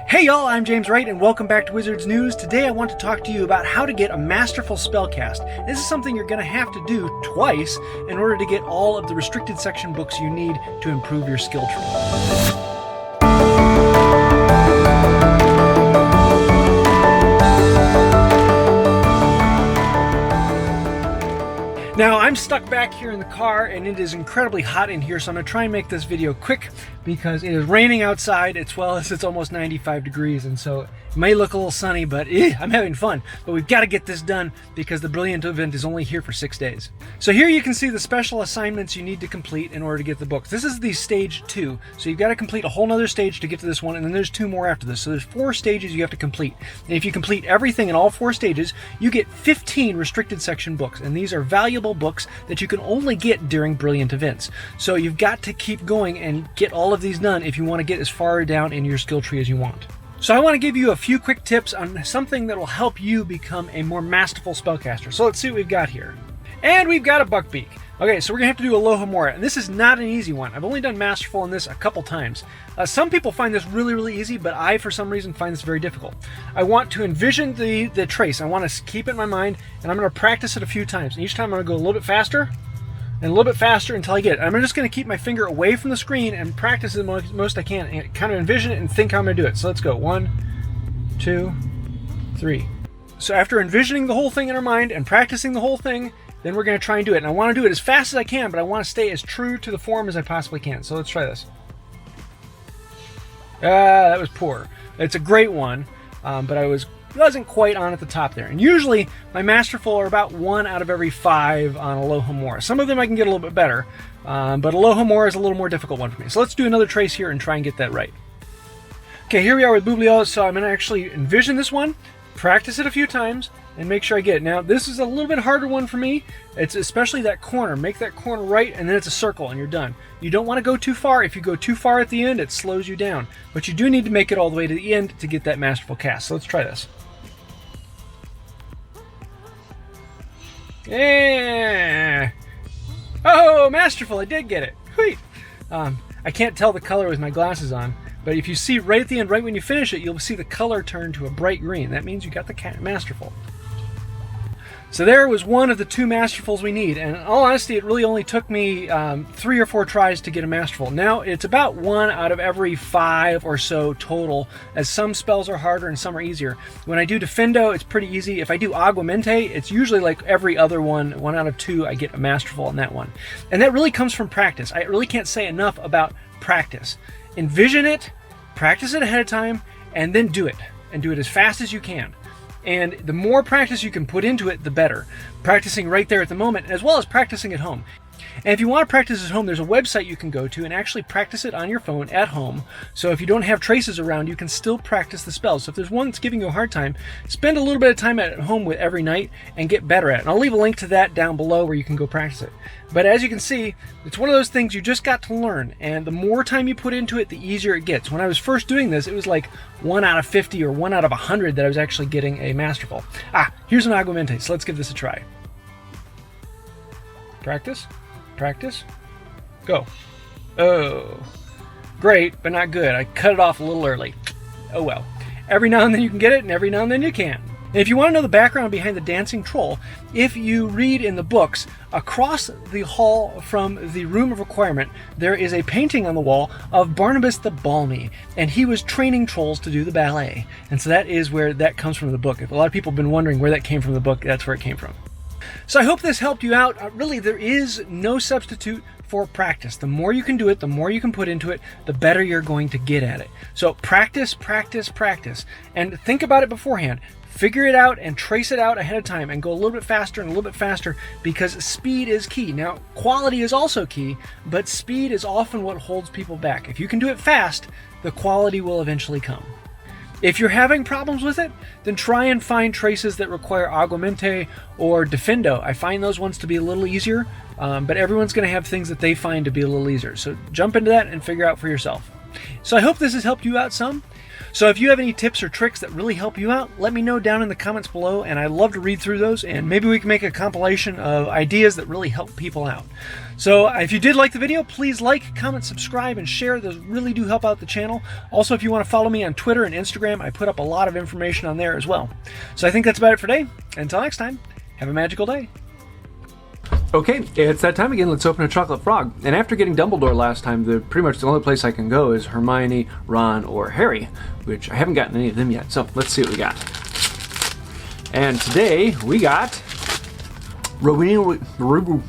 Hey y'all, I'm JamesWright and welcome back to Wizards News. Today I want to talk to you about how to get a Masterful spellcast. This is something you're going to have to do twice in order to get all of the restricted section books you need to improve your skill tree. Now, I'm stuck back here in the car and it is incredibly hot in here, so I'm going to try and make this video quick because it is raining outside as well as it's almost 95 degrees, and so it may look a little sunny, but I'm having fun. But we've got to get this done because the Brilliant event is only here for 6 days. So here you can see the special assignments you need to complete in order to get the books. This is the stage 2, so you've got to complete a whole nother stage to get to this one, and then there's 2 more after this. So there's 4 stages you have to complete. And if you complete everything in all 4 stages, you get 15 restricted section books, and these are valuable books that you can only get during Brilliant events. So you've got to keep going and get all of these done if you want to get as far down in your skill tree as you want. So I want to give you a few quick tips on something that will help you become a more masterful spellcaster. So let's see what we've got here. And we've got a Buckbeak. Okay, so we're going to have to do Alohomora, and this is not an easy one. I've only done Masterful in this a couple times. Some people find this really easy, but I, for some reason, find this very difficult. I want to envision the trace. I want to keep it in my mind, and I'm going to practice it a few times. And each time I'm going to go a little bit faster, and a little bit faster until I get it. I'm just going to keep my finger away from the screen and practice it the most I can, and kind of envision it and think how I'm going to do it. So let's go. 1, 2, 3. So after envisioning the whole thing in our mind and practicing the whole thing, then we're going to try and do it. And I want to do it as fast as I can, but I want to stay as true to the form as I possibly can. So let's try this. That was poor. It's a great one, but I wasn't quite on at the top there. And usually my Masterful are about 1 out of every 5 on Alohomora. Some of them I can get a little bit better, but Alohomora is a little more difficult one for me. So let's do another trace here and try and get that right. Okay, here we are with Bublio. So I'm going to actually envision this one, practice it a few times, and make sure I get it. Now, this is a little bit harder one for me. It's especially that corner. Make that corner right, and then it's a circle, and you're done. You don't want to go too far. If you go too far at the end, it slows you down. But you do need to make it all the way to the end to get that Masterful cast. So let's try this. Yeah. Oh, Masterful! I did get it. Sweet. I can't tell the color with my glasses on, but if you see right at the end, right when you finish it, you'll see the color turn to a bright green. That means you got the Masterful. So there was one of the 2 Masterfuls we need, and in all honesty, it really only took me 3 or 4 tries to get a Masterful. Now, it's about 1 out of every 5 or so total, as some spells are harder and some are easier. When I do Defendo, it's pretty easy. If I do Augmented, it's usually like every other one, 1 out of 2, I get a Masterful on that one. And that really comes from practice. I really can't say enough about practice. Envision it, practice it ahead of time, and then do it. And do it as fast as you can. And the more practice you can put into it, the better. Practicing right there at the moment, as well as practicing at home. And if you want to practice at home, there's a website you can go to and actually practice it on your phone at home. So if you don't have traces around, you can still practice the spells. So if there's one that's giving you a hard time, spend a little bit of time at home with every night and get better at it. And I'll leave a link to that down below where you can go practice it. But as you can see, it's one of those things you just got to learn. And the more time you put into it, the easier it gets. When I was first doing this, it was like 1 out of 50 or 1 out of 100 that I was actually getting a Masterful. Here's an Augmented, so let's give this a try. Practice. Practice. Go. Oh. Great, but not good. I cut it off a little early. Oh well. Every now and then you can get it, and every now and then you can't. And if you want to know the background behind the dancing troll, if you read in the books, across the hall from the Room of Requirement, there is a painting on the wall of Barnabas the Balmy, and he was training trolls to do the ballet. And so that is where that comes from the book. If a lot of people have been wondering where that came from the book, that's where it came from. So I hope this helped you out. Really, there is no substitute for practice. The more you can do it, the more you can put into it, the better you're going to get at it. So practice, practice, practice. And think about it beforehand. Figure it out and trace it out ahead of time and go a little bit faster and a little bit faster, because speed is key. Now, quality is also key, but speed is often what holds people back. If you can do it fast, the quality will eventually come. If you're having problems with it, then try and find traces that require Augmented or Defendo. I find those ones to be a little easier, but everyone's going to have things that they find to be a little easier. So jump into that and figure out for yourself. So I hope this has helped you out some. So if you have any tips or tricks that really help you out, let me know down in the comments below, and I'd love to read through those, and maybe we can make a compilation of ideas that really help people out. So if you did like the video, please like, comment, subscribe, and share. Those really do help out the channel. Also, if you want to follow me on Twitter and Instagram, I put up a lot of information on there as well. So I think that's about it for today. Until next time, have a magical day. Okay, it's that time again. Let's open a chocolate frog. And after getting Dumbledore last time, pretty much the only place I can go is Hermione, Ron, or Harry, which I haven't gotten any of them yet. So let's see what we got. And today we got Rowena Ravenclaw.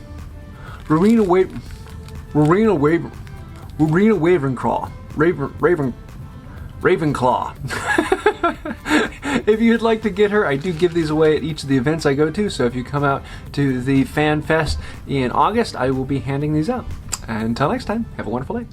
If you'd like to get her, I do give these away at each of the events I go to, so if you come out to the Fan Fest in August, I will be handing these out. Until next time, have a wonderful day.